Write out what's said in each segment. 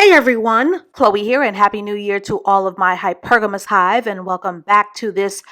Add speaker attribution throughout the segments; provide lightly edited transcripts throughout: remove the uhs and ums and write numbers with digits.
Speaker 1: Hey everyone, Chloe here, and Happy New Year to all of my Hypergamous Hive, and welcome back to this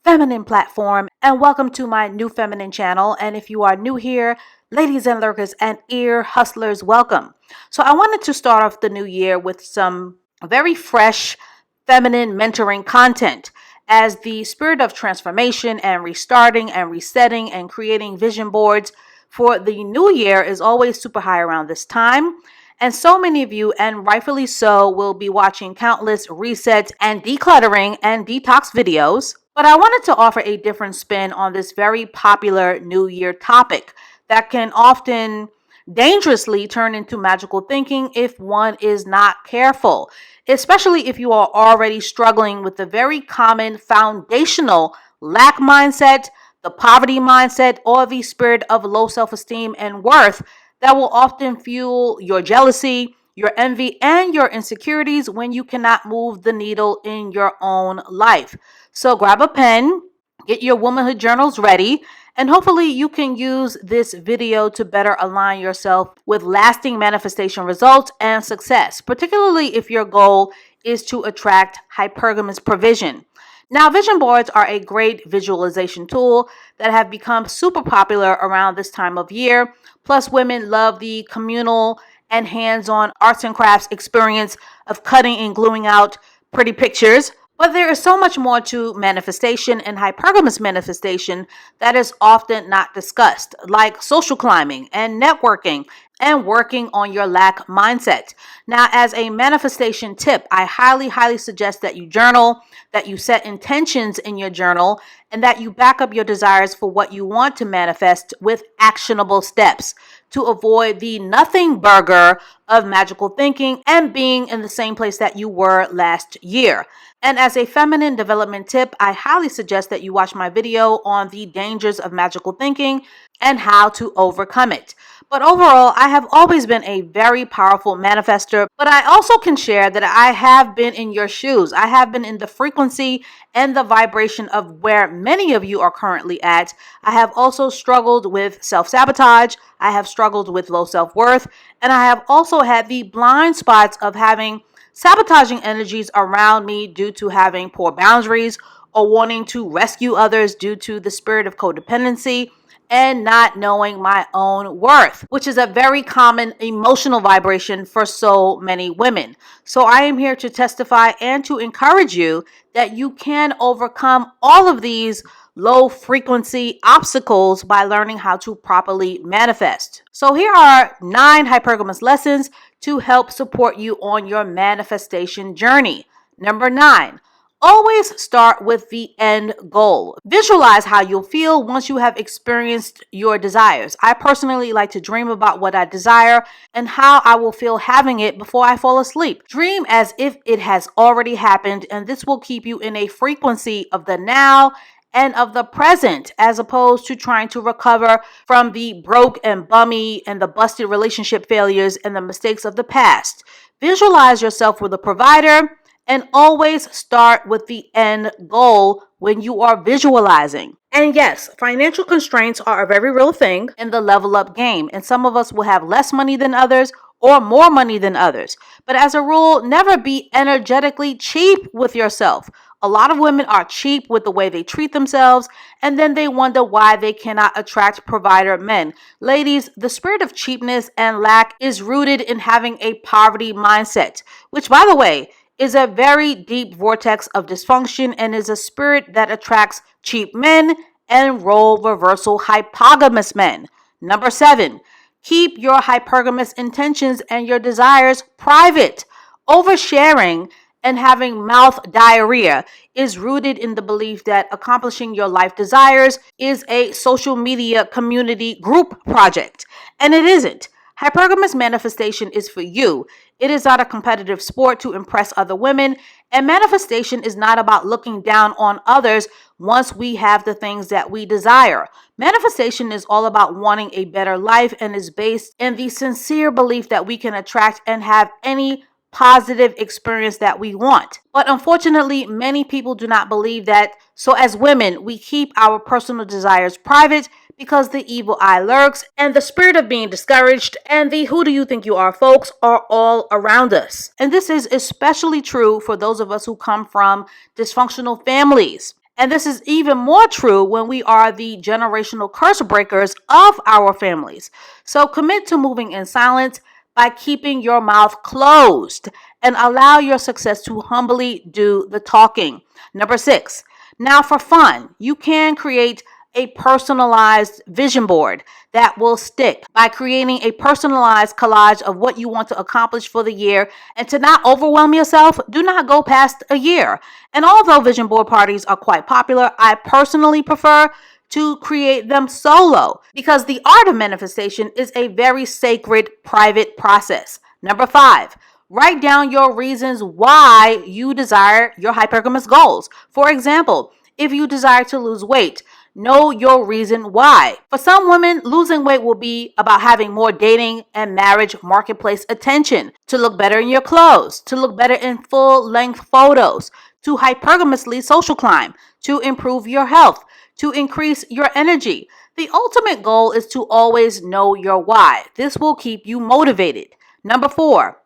Speaker 1: feminine platform, and welcome to my new feminine channel. And if you are new here, ladies and lurkers and ear hustlers, welcome. So I wanted to start off the new year with some very fresh feminine mentoring content, as the spirit of transformation and restarting and resetting and creating vision boards for the new year is always super high around this time. And so many of you, and rightfully so, will be watching countless resets and decluttering and detox videos. But I wanted to offer a different spin on this very popular New Year topic that can often dangerously turn into magical thinking if one is not careful, especially if you are already struggling with the very common foundational lack mindset, the poverty mindset, or the spirit of low self-esteem and worth that will often fuel your jealousy, your envy, and your insecurities when you cannot move the needle in your own life. So grab a pen, get your womanhood journals ready, and hopefully you can use this video to better align yourself with lasting manifestation results and success, particularly if your goal is to attract hypergamous provision. Now, vision boards are a great visualization tool that have become super popular around this time of year. Plus, women love the communal and hands-on arts and crafts experience of cutting and gluing out pretty pictures. But there is so much more to manifestation and hypergamous manifestation that is often not discussed, like social climbing and networking and working on your lack mindset. Now, as a manifestation tip, I highly suggest that you journal, that you set intentions in your journal, and that you back up your desires for what you want to manifest with actionable steps to avoid the nothing burger of magical thinking and being in the same place that you were last year. And as a feminine development tip, I highly suggest that you watch my video on the dangers of magical thinking and how to overcome it. But overall, I have always been a very powerful manifester, but I also can share that I have been in your shoes. I have been in the frequency and the vibration of where many of you are currently at. I have also struggled with self-sabotage. I have struggled with low self-worth, and I have also had the blind spots of having sabotaging energies around me due to having poor boundaries or wanting to rescue others due to the spirit of codependency and not knowing my own worth, which is a very common emotional vibration for so many women. So I am here to testify and to encourage you that you can overcome all of these low frequency obstacles by learning how to properly manifest. So here are 9 hypergamous lessons to help support you on your manifestation journey. Number 9. Always start with the end goal. Visualize how you'll feel once you have experienced your desires. I personally like to dream about what I desire and how I will feel having it before I fall asleep. Dream as if it has already happened, and this will keep you in a frequency of the now and of the present, as opposed to trying to recover from the broke and bummy and the busted relationship failures and the mistakes of the past. Visualize yourself with a provider, and always start with the end goal when you are visualizing. And yes, financial constraints are a very real thing in the level up game, and some of us will have less money than others or more money than others. But as a rule, never be energetically cheap with yourself. A lot of women are cheap with the way they treat themselves, and then they wonder why they cannot attract provider men. Ladies, the spirit of cheapness and lack is rooted in having a poverty mindset, which, by the way, is a very deep vortex of dysfunction and is a spirit that attracts cheap men and role reversal hypogamous men. Number 7, keep your hypergamous intentions and your desires private. Oversharing and having mouth diarrhea is rooted in the belief that accomplishing your life desires is a social media community group project, and it isn't. Hypergamous manifestation is for you. It is not a competitive sport to impress other women, and manifestation is not about looking down on others once we have the things that we desire. Manifestation is all about wanting a better life and is based in the sincere belief that we can attract and have any positive experience that we want. But unfortunately, many people do not believe that. So as women, we keep our personal desires private because the evil eye lurks and the spirit of being discouraged and the who do you think you are folks are all around us. And this is especially true for those of us who come from dysfunctional families. And this is even more true when we are the generational curse breakers of our families. So commit to moving in silence by keeping your mouth closed and allow your success to humbly do the talking. Number 6, now for fun, you can create a personalized vision board that will stick by creating a personalized collage of what you want to accomplish for the year. And to not overwhelm yourself, do not go past a year. And although vision board parties are quite popular, I personally prefer to create them solo because the art of manifestation is a very sacred private process. Number 5, write down your reasons why you desire your hypergamous goals. For example, if you desire to lose weight, know your reason why. For some women, losing weight will be about having more dating and marriage marketplace attention, to look better in your clothes, to look better in full length photos, to hypergamously social climb, to improve your health, to increase your energy. The ultimate goal is to always know your why. This will keep you motivated. Number 4,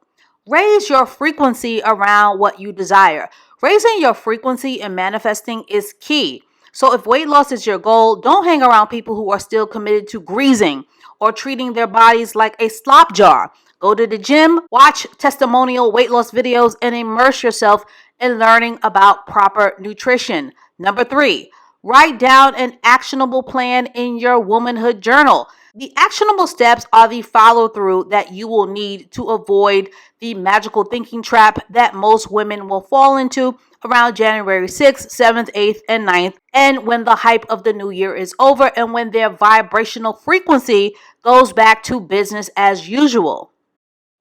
Speaker 1: raise your frequency around what you desire. Raising your frequency in manifesting is key. So if weight loss is your goal, don't hang around people who are still committed to greasing or treating their bodies like a slop jar. Go to the gym, watch testimonial weight loss videos, and immerse yourself in learning about proper nutrition. Number 3, write down an actionable plan in your womanhood journal. The actionable steps are the follow through that you will need to avoid the magical thinking trap that most women will fall into around January 6th, 7th, 8th, and 9th, and when the hype of the new year is over and when their vibrational frequency goes back to business as usual.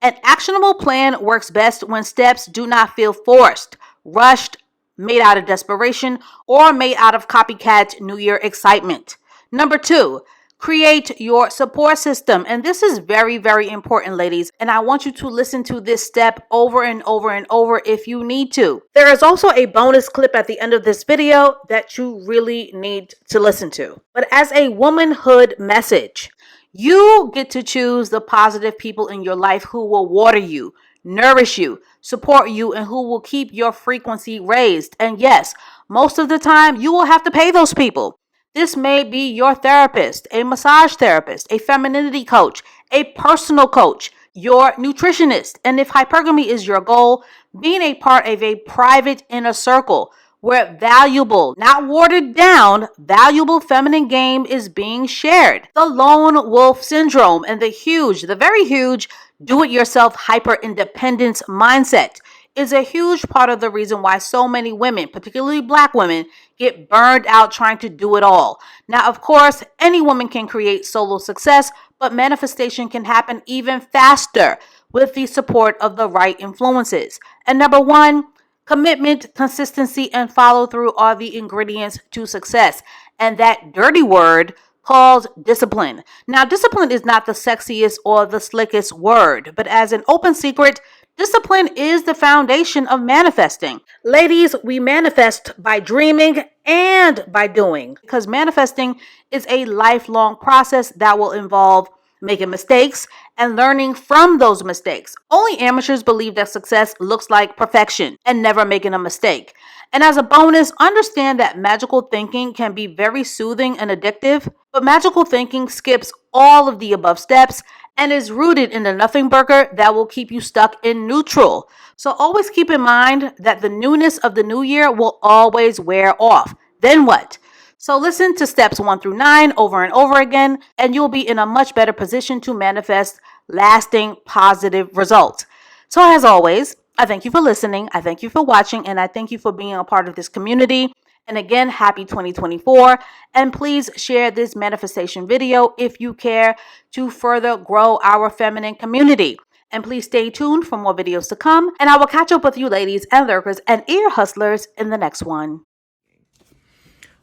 Speaker 1: An actionable plan works best when steps do not feel forced, rushed, made out of desperation, or made out of copycat New Year excitement. Number 2, create your support system. And this is very, very important, ladies. And I want you to listen to this step over and over and over if you need to. There is also a bonus clip at the end of this video that you really need to listen to. But as a womanhood message, you get to choose the positive people in your life who will water you, nourish you, support you, and who will keep your frequency raised. And yes, most of the time you will have to pay those people. This may be your therapist, a massage therapist, a femininity coach, a personal coach, your nutritionist. And if hypergamy is your goal, being a part of a private inner circle where valuable, not watered down, valuable feminine game is being shared. The lone wolf syndrome and the very huge do-it-yourself hyper-independence mindset is a huge part of the reason why so many women, particularly Black women, get burned out trying to do it all. Now, of course, any woman can create solo success, but manifestation can happen even faster with the support of the right influences. And number 1, commitment, consistency, and follow through are the ingredients to success. And that dirty word called discipline. Now, discipline is not the sexiest or the slickest word, but as an open secret, discipline is the foundation of manifesting. Ladies, we manifest by dreaming and by doing because manifesting is a lifelong process that will involve making mistakes and learning from those mistakes. Only amateurs believe that success looks like perfection and never making a mistake. And as a bonus, understand that magical thinking can be very soothing and addictive, but magical thinking skips all of the above steps and is rooted in the nothing burger that will keep you stuck in neutral. So always keep in mind that the newness of the new year will always wear off. Then what? So listen to steps 1 through 9 over and over again, and you'll be in a much better position to manifest lasting positive results. So as always, I thank you for listening, I thank you for watching, and I thank you for being a part of this community. And again, happy 2024. And please share this manifestation video if you care to further grow our feminine community. And please stay tuned for more videos to come. And I will catch up with you ladies and lurkers and ear hustlers in the next one.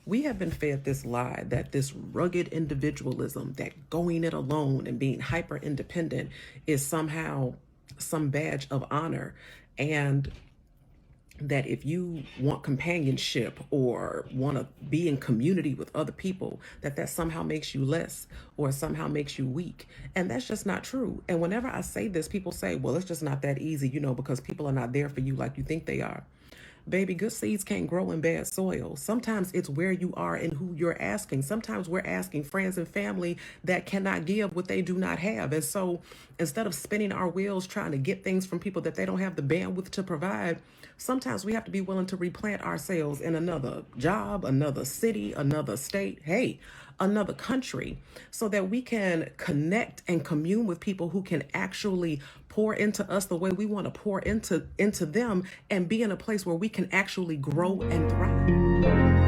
Speaker 2: We have been fed this lie that this rugged individualism, that going it alone and being hyper independent is somehow some badge of honor. And that if you want companionship or want to be in community with other people, that somehow makes you less or somehow makes you weak. And that's just not true. And whenever I say this, people say, well, it's just not that easy, because people are not there for you like you think they are. Baby, good seeds can't grow in bad soil. Sometimes it's where you are and who you're asking. Sometimes we're asking friends and family that cannot give what they do not have. And so instead of spinning our wheels trying to get things from people that they don't have the bandwidth to provide, sometimes we have to be willing to replant ourselves in another job, another city, another state. Hey, another country, so that we can connect and commune with people who can actually pour into us the way we want to pour into them, and be in a place where we can actually grow and thrive.